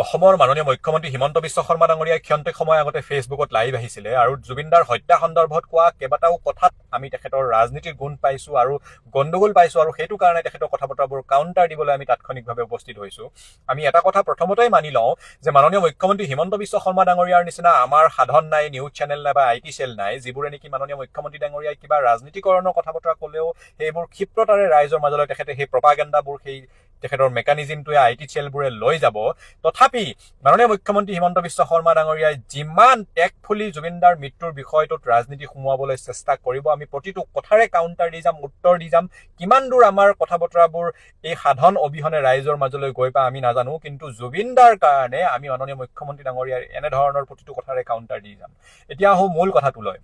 অসমৰ মাননীয় মুখ্যমন্ত্ৰী হিমন্ত বিশ্ব শৰ্মা ডাঙৰীয়াই ক্ষন্তেক সময় আগতে ফেচবুকত লাইভ আহিছিলে আৰু জুবিনদাৰ হত্যা সন্দৰ্ভত কোৱা কেইবাটাও কথাত আমি তেখেতৰ ৰাজনীতিৰ গুণ পাইছো আৰু গণ্ডগোল পাইছো আৰু সেইটো কাৰণে তেখেতৰ কথা বতৰাবোৰ কাউণ্টাৰ দিবলৈ আমি তাৎক্ষণিকভাৱে উপস্থিত হৈছো। আমি এটা কথা প্ৰথমতেই মানি লওঁ যে মাননীয় মুখ্যমন্ত্ৰী হিমন্ত বিশ্ব শৰ্মা ডাঙৰীয়াৰ নিচিনা আমাৰ সাধন নাই, নিউজ চেনেল নাই বা IT চেল নাই, যিবোৰে নেকি মাননীয় মুখ্যমন্ত্ৰী ডাঙৰীয়াই কিবা ৰাজনীতিকৰণৰ কথা বতৰা ক'লেও সেইবোৰ ক্ষিপ্ৰতাৰে ৰাইজৰ মাজলৈ তেখেতে সেই প্ৰপাগাণ্ডাবোৰ সেই তেখেতৰ মেকানিজিমটোৱে IT চেলবোৰে লৈ যাব। তথাপি মাননীয় মুখ্যমন্ত্ৰী হিমন্ত বিশ্ব শৰ্মা ডাঙৰীয়াই যিমান টেকফুলি জুবিনদাৰ মৃত্যুৰ বিষয়টোত ৰাজনীতি সোমোৱাবলৈ চেষ্টা কৰিব, আমি প্ৰতিটো কথাৰে কাউণ্টাৰ দি যাম, উত্তৰ দি যাম। কিমান দূৰ আমাৰ কথা বতৰাবোৰ এই সাধন অবিহনে ৰাইজৰ মাজলৈ গৈ পাই আমি নাজানো, কিন্তু জুবিনদাৰ কাৰণে আমি মাননীয় মুখ্যমন্ত্ৰী ডাঙৰীয়াৰ এনেধৰণৰ প্ৰতিটো কথাৰে কাউণ্টাৰ দি যাম। এতিয়া আহো মূল কথাটোলৈ।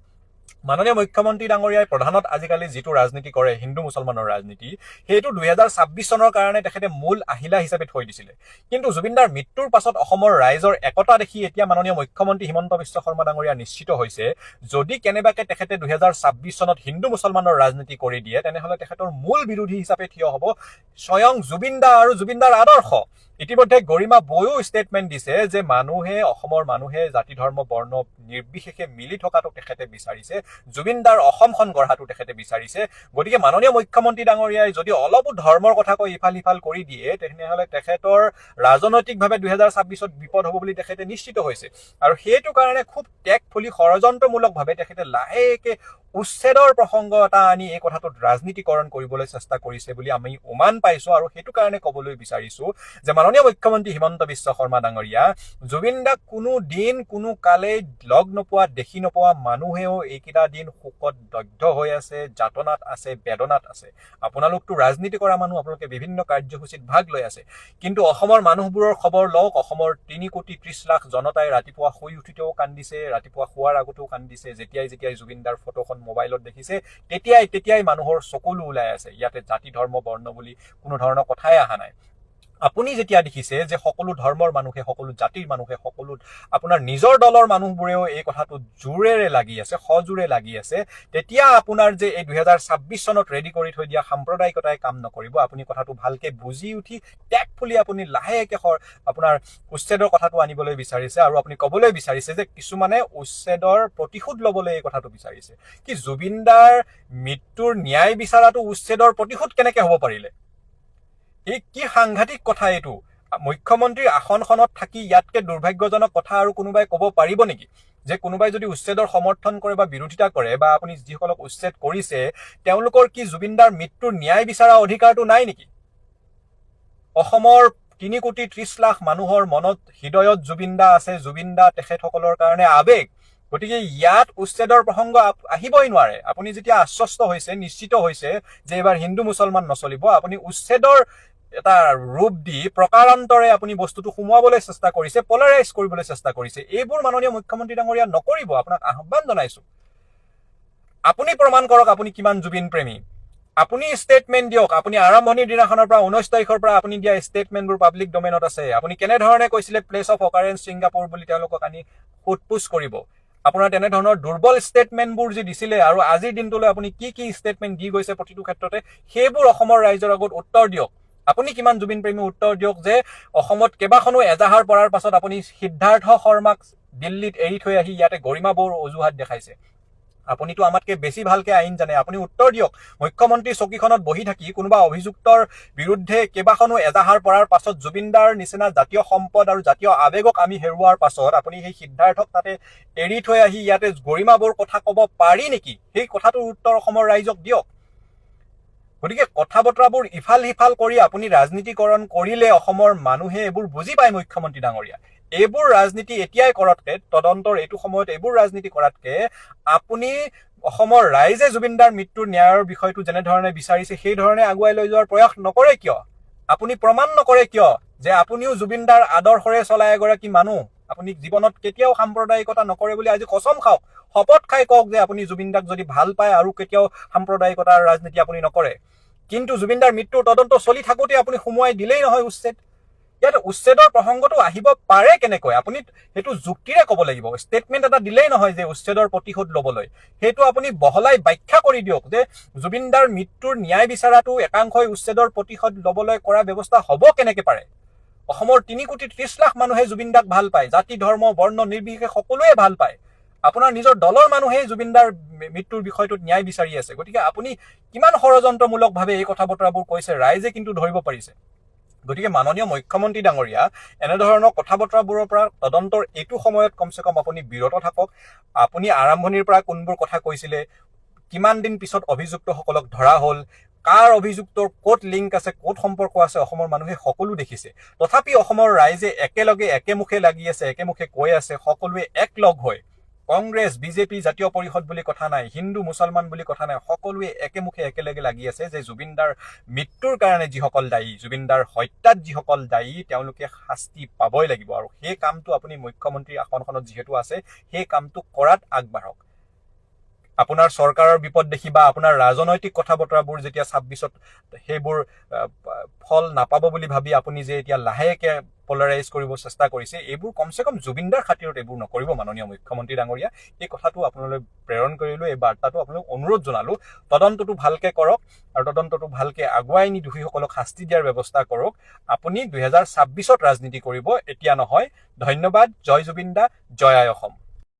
মাননীয় মুখ্যমন্ত্ৰী ডাঙৰীয়াই প্ৰধানত আজিকালি যিটো ৰাজনীতি কৰে, হিন্দু মুছলমানৰ ৰাজনীতি, সেইটো 2026 চনৰ কাৰণে তেখেতে মূল আহিলা হিচাপে থৈ দিছিলে। কিন্তু জুবিনদাৰ মৃত্যুৰ পাছত অসমৰ ৰাইজৰ একতা দেখি এতিয়া মাননীয় মুখ্যমন্ত্ৰী হিমন্ত বিশ্ব শৰ্মা ডাঙৰীয়া নিশ্চিত হৈছে, যদি কেনেবাকে তেখেতে 2026 চনত হিন্দু মুছলমানৰ ৰাজনীতি কৰি দিয়ে, তেনেহলে তেখেতৰ মূল বিৰোধী হিচাপে থিয় হ'ব স্বয়ং জুবিনদা আৰু জুবিনদাৰ আদৰ্শ। ইতিমধ্যে গৰিমা বৈও ষ্টেটমেণ্ট দিছে যে অসমৰ মানুহে জাতি ধৰ্ম বৰ্ণ নিৰ্বিশেষে মিলি থকাটো তেখেতে বিচাৰিছে, জুবিনদাৰ অসমখন গঢ়াটো তেখেতে বিচাৰিছে। গতিকে মাননীয় মুখ্যমন্ত্ৰী ডাঙৰীয়াই যদি অলপো ধৰ্মৰ কথা কৈ ইফাল সিফাল কৰি দিয়ে, তেনেহলে তেখেতৰ ৰাজনৈতিকভাৱে 2026ত বিপদ হ'ব বুলি তেখেতে নিশ্চিত হৈছে। আৰু সেইটো কাৰণে খুব টেকফুলি ষড়যন্ত্ৰমূলকভাৱে তেখেতে লাহেকে উচ্ছেদৰ প্ৰসংগ এটা আনি এই কথাটোত ৰাজনীতিকৰণ কৰিবলৈ চেষ্টা কৰিছে বুলি আমি উমান পাইছো। আৰু সেইটো কাৰণে ক'বলৈ বিচাৰিছো যে মাননীয় মুখ্যমন্ত্ৰী হিমন্ত বিশ্ব শৰ্মা ডাঙৰীয়া জুবিনদাক কোনো দিন কোনো কালে লগ নোপোৱা, দেখি নোপোৱা মানুহেও এইকেইটা দিন শোকত দগ্ধ হৈ আছে, যাতনাত আছে, বেদনাত আছে। আপোনালোকতো ৰাজনীতি কৰা মানুহ, আপোনালোকে বিভিন্ন কাৰ্যসূচীত ভাগ লৈ আছে, কিন্তু অসমৰ মানুহবোৰৰ খবৰ লওক। অসমৰ 3,30,00,000 জনতাই ৰাতিপুৱা শুই উঠিতেও কান্দিছে, ৰাতিপুৱা শুৱাৰ আগতেও কান্দিছে। যেতিয়াই জুবিনদাৰ ফটোখন মোবাইলত দেখিছে, তেতিয়াই মানুহৰ চকুলো ওলাই আছে। ইয়াতে জাতি ধৰ্ম বৰ্ণ বুলি কোনো ধৰণৰ কথাই অহা নাই। আপুনি যেতিয়া দেখিছে যে সকলো ধৰ্মৰ মানুহে, সকলো জাতিৰ মানুহে, সকলো আপোনাৰ নিজৰ দলৰ মানুহবোৰেও এই কথাটো জোৰেৰে লাগি আছে, সজোৰে লাগি আছে, তেতিয়া আপোনাৰ যে এই 2026 চনত ৰেডি কৰি থৈ দিয়া সাম্প্ৰদায়িকতাই কাম নকৰিব। আপুনি কথাটো ভালকে বুজি উঠি টেকফুলি আপুনি লাহেকে আপোনাৰ উচ্ছেদৰ কথাটো আনিবলৈ বিচাৰিছে। আৰু আপুনি ক'বলৈ বিচাৰিছে যে কিছুমানে উচ্ছেদৰ প্ৰতিশোধ ল'বলৈ এই কথাটো বিচাৰিছে। কি জুবিনদাৰ মৃত্যুৰ ন্যায় বিচাৰাটো উচ্ছেদৰ প্ৰতিশোধ কেনেকে হ'ব পাৰিলে? এই কি সাংঘাতিক কথা এইটো? মুখ্যমন্ত্ৰীৰ আসনখনত থাকি ইয়াতকে দুৰ্ভাগ্যজনক কথা আৰু কোনোবাই ক'ব পাৰিব নেকি? যে কোনোবাই যদি উচ্ছেদৰ সমৰ্থন কৰে বা বিৰোধিতা কৰে, বা আপুনি যিসকলক উচ্ছেদ কৰিছে তেওঁলোকৰ কি জুবিনদাৰ মৃত্যুৰ ন্যায় বিচাৰা অধিকাৰটো নাই নেকি? অসমৰ 3,30,00,000 মানুহৰ মনত, হৃদয়ত জুবিনদা আছে। জুবিনদা তেখেতসকলৰ কাৰণে আবেগ। গতিকে ইয়াত উচ্ছেদৰ প্ৰসংগ আহিবই নোৱাৰে। আপুনি যেতিয়া আশ্বস্ত হৈছে, নিশ্চিত হৈছে যে এইবাৰ হিন্দু মুছলমান নচলিব, আপুনি উচ্ছেদৰ এটা ৰূপ দি প্ৰকাৰান্তৰে আপুনি বস্তুটো সোমোৱাবলৈ চেষ্টা কৰিছে, পলাৰাইজ কৰিবলৈ চেষ্টা কৰিছে। এইবোৰ মাননীয় মুখ্যমন্ত্ৰী ডাঙৰীয়া নকৰিব। আপোনাক আহ্বান জনাইছো, আপুনি প্ৰমাণ কৰক আপুনি কিমান জুবিন প্ৰেমী। আপুনি ষ্টেটমেণ্ট দিয়ক। আপুনি আৰম্ভণিৰ দিনাখনৰ পৰা 19 তাৰিখৰ পৰা আপুনি দিয়া ষ্টেটমেণ্টবোৰ পাব্লিক ডমেইনত আছে। আপুনি কেনেধৰণে কৈছিলে প্লেচ অফ অকাৰেঞ্চ ছিংগাপুৰ বুলি তেওঁলোকক আনি সোধপোছ কৰিব। আপোনাৰ তেনেধৰণৰ দুৰ্বল ষ্টেটমেণ্টবোৰ যি দিছিলে আৰু আজিৰ দিনটোলৈ আপুনি কি ষ্টেটমেণ্ট দি গৈছে প্ৰতিটো ক্ষেত্ৰতে, সেইবোৰ অসমৰ ৰাইজৰ আগত উত্তৰ দিয়ক। আপুনি কিমান জুবিন প্ৰেমী উত্তৰ দিয়ক যে অসমত কেইবাখনো এজাহাৰ পৰাৰ পাছত আপুনি সিদ্ধাৰ্থ শৰ্মাক দিল্লীত এৰি থৈ আহি ইয়াতে গৰিমা বৌৰ অজুহাত দেখাইছে। আপুনিতো আমাতকে বেছি ভালকে আইন জানে, আপুনি উত্তৰ দিয়ক। মুখ্যমন্ত্ৰী চকীখনত বহি থাকি কোনোবা অভিযুক্তৰ বিৰুদ্ধে কেইবাখনো এজাহাৰ পৰাৰ পাছত জুবিনদাৰ নিচিনা জাতীয় সম্পদ আৰু জাতীয় আবেগক আমি হেৰুৱাৰ পাছত আপুনি সেই সিদ্ধাৰ্থক তাতে এৰি থৈ আহি ইয়াতে গৰিমা বৌৰ কথা ক'ব পাৰি নেকি? সেই কথাটোৰ উত্তৰ অসমৰ ৰাইজক দিয়ক। গতিকে কথা বতৰাবোৰ ইফাল সিফাল কৰি আপুনি ৰাজনীতিকৰণ কৰিলে অসমৰ মানুহে এইবোৰ বুজি পায়। মুখ্যমন্ত্ৰী ডাঙৰীয়া, এইবোৰ ৰাজনীতি এতিয়াই কৰাতকে, তদন্তৰ এইটো সময়ত এইবোৰ ৰাজনীতি কৰাতকে আপুনি অসমৰ ৰাইজে জুবিনদাৰ মৃত্যুৰ ন্যায়ৰ বিষয়টো যেনেধৰণে বিচাৰিছে সেই ধৰণে আগুৱাই লৈ যোৱাৰ প্ৰয়াস নকৰে কিয়? আপুনি প্ৰমাণ নকৰে কিয় যে আপুনিও জুবিনদাৰ আদৰ্শৰে চলা এগৰাকী মানুহ? আপুনি জীৱনত কেতিয়াও সাম্প্ৰদায়িকতা নকৰে বুলি আজি কচম খাওক, শপত খাই কওক যে আপুনি জুবিনদাক যদি ভাল পায় আৰু কেতিয়াও সাম্প্ৰদায়িকতাৰ ৰাজনীতি আপুনি নকৰে। কিন্তু জুবিনদাৰ মৃত্যুৰ তদন্ত চলি থাকোতে আপুনি সোমোৱাই দিলেই নহয় উচ্ছেদ। ইয়াত উচ্ছেদৰ প্ৰসংগটো আহিব পাৰে কেনেকৈ? আপুনি সেইটো যুক্তিৰে ক'ব লাগিব। ষ্টেটমেণ্ট এটা দিলেই নহয় যে উচ্ছেদৰ প্ৰতিশোধ ল'বলৈ। সেইটো আপুনি বহলাই ব্যাখ্যা কৰি দিয়ক যে জুবিনদাৰ মৃত্যুৰ ন্যায় বিচাৰাটো একাংশই উচ্ছেদৰ প্ৰতিশোধ ল'বলৈ কৰা ব্যৱস্থা হ'ব কেনেকে পাৰে? অসমৰ 3,30,00,000 মানুহে জুবিন দাক ভাল পায়, জাতি ধৰ্ম বৰ্ণ নিৰ্বিশেষে সকলোৱে ভাল পায়। আপোনাৰ নিজৰ দলৰ মানুহে জুবিন দাৰ মৃত্যুৰ বিষয়টোত ন্যায় বিচাৰি আছে। গতিকে আপুনি কিমান ষড়যন্ত্ৰমূলকভাৱে এই কথা বতৰাবোৰ কৈছে ৰাইজে কিন্তু ধৰিব পাৰিছে। গতিকে মাননীয় মুখ্যমন্ত্ৰী ডাঙৰীয়া, এনেধৰণৰ কথা বতৰাবোৰৰ পৰা তদন্তৰ এইটো সময়ত কমচে কম আপুনি বিৰত থাকক। আপুনি আৰম্ভণিৰ পৰা কোনবোৰ কথা কৈছিলে, কিমান দিন পিছত অভিযুক্তসকলক ধৰা হ'ল, কাৰ অভিযুক্তৰ ক'ত লিংক আছে, ক'ত সম্পৰ্ক আছে, অসমৰ মানুহে সকলো দেখিছে। তথাপি অসমৰ ৰাইজে একেলগে একেমুখে লাগি আছে, একেমুখে কৈ আছে, সকলোৱে একলগ হৈ, কংগ্ৰেছ বিজেপি জাতীয় পৰিষদ বুলি কথা নাই, হিন্দু মুছলমান বুলি কথা নাই, সকলোৱে একেমুখে একেলগে লাগি আছে যে জুবিন দাৰ মৃত্যুৰ কাৰণে যিসকল দায়ী, জুবিন দাৰ হত্যাত যিসকল দায়ী, তেওঁলোকে শাস্তি পাবই লাগিব। আৰু সেই কামটো আপুনি মুখ্যমন্ত্ৰীৰ আসনখনত যিহেতু আছে, সেই কামটো কৰাত আগবাঢ়ক। আপোনাৰ চৰকাৰৰ বিপদ দেখি বা আপোনাৰ ৰাজনৈতিক কথা বতৰাবোৰ যেতিয়া 26ত সেইবোৰ ফল নাপাব বুলি ভাবি আপুনি যে এতিয়া লাহেকে পলাৰাইজ কৰিব চেষ্টা কৰিছে, এইবোৰ কমচে কম জুবিনদাৰ খাতিৰত এইবোৰ নকৰিব মাননীয় মুখ্যমন্ত্ৰী ডাঙৰীয়া। এই কথাটো আপোনালৈ প্ৰেৰণ কৰিলো, এই বাৰ্তাটো আপোনালোক অনুৰোধ জনালো। তদন্তটো ভালকে কৰক আৰু তদন্তটো ভালকে আগুৱাই নি দোষীসকলক শাস্তি দিয়াৰ ব্যৱস্থা কৰক। আপুনি 2026ত ৰাজনীতি কৰিব, এতিয়া নহয়। ধন্যবাদ। জয় জুবিন দা, জয় আই অসম।